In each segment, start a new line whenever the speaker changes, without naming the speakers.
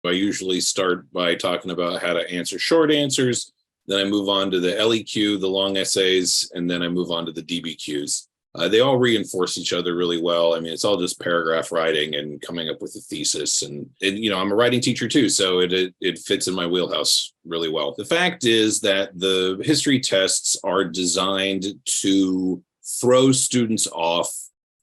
I usually start by talking about how to answer short answers. Then I move on to the LEQ, the long essays, and then I move on to the DBQs. They all reinforce each other really well. I mean, it's all just paragraph writing and coming up with a thesis. And I'm a writing teacher too, so it fits in my wheelhouse really well. The fact is that the history tests are designed to throw students off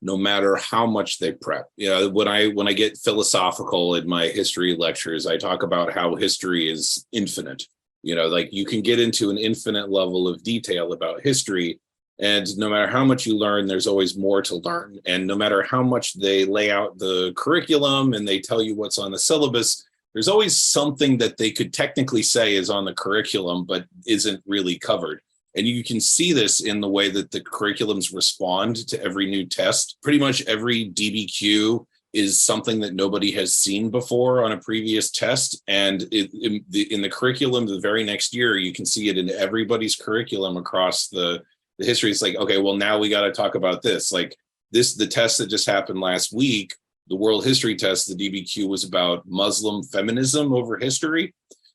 no matter how much they prep. When I get philosophical in my history lectures, I talk about how history is infinite. Like you can get into an infinite level of detail about history, and no matter how much you learn, there's always more to learn. And no matter how much they lay out the curriculum and they tell you what's on the syllabus, there's always something that they could technically say is on the curriculum, but isn't really covered. And you can see this in the way that the curriculums respond to every new test. Pretty much every DBQ is something that nobody has seen before on a previous test. And in the curriculum the very next year, you can see it in everybody's curriculum across the history. It's like, okay, well, now we got to talk about this. Like the test that just happened last week, the World History test, the DBQ, was about Muslim feminism over history.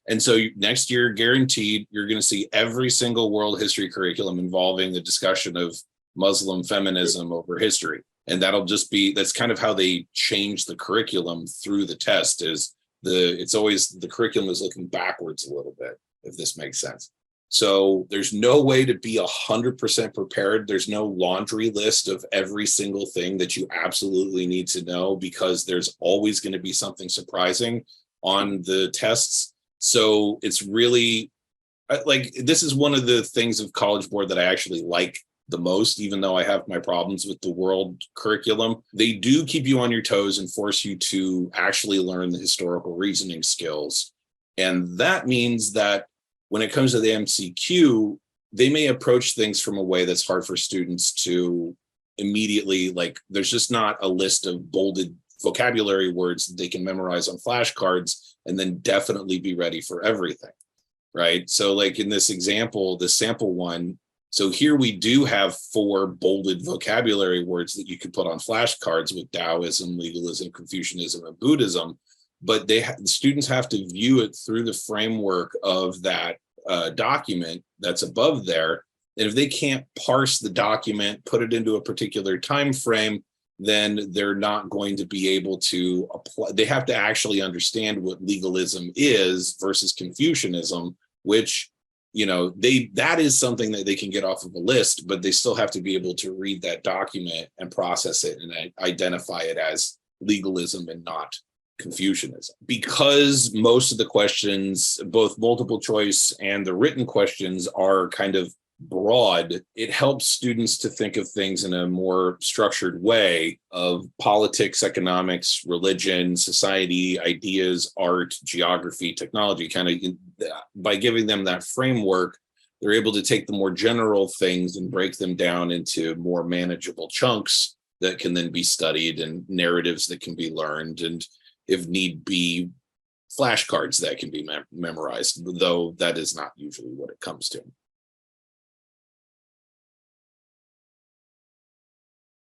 And so next year, guaranteed, you're going to see every single world history curriculum involving the discussion of Muslim feminism over history. And that's kind of how they change the curriculum through the test. It's always the curriculum is looking backwards a little bit, if this makes sense. So there's no way to be 100% prepared. There's no laundry list of every single thing that you absolutely need to know, because there's always going to be something surprising on the tests. So it's really like, this is one of the things of College Board that I actually like the most, even though I have my problems with the world curriculum. They do keep you on your toes and force you to actually learn the historical reasoning skills. And that means that when it comes to the MCQ, they may approach things from a way that's hard for students to immediately, like, there's just not a list of bolded vocabulary words that they can memorize on flashcards and then definitely be ready for everything, right? So like in this example, the sample one, so here we do have 4 bolded vocabulary words that you could put on flashcards with Taoism, legalism, Confucianism, and Buddhism. But the students have to view it through the framework of that document that's above there. And if they can't parse the document, put it into a particular time frame, then they're not going to be able to apply. They have to actually understand what legalism is versus Confucianism, which, that is something that they can get off of a list, but they still have to be able to read that document and process it and identify it as legalism and not Confucianism. Because most of the questions, both multiple choice and the written questions, are kind of broad, it helps students to think of things in a more structured way of politics, economics, religion, society, ideas, art, geography, technology. Kind of by giving them that framework, they're able to take the more general things and break them down into more manageable chunks that can then be studied, and narratives that can be learned, and if need be, flashcards that can be memorized, though that is not usually what it comes to.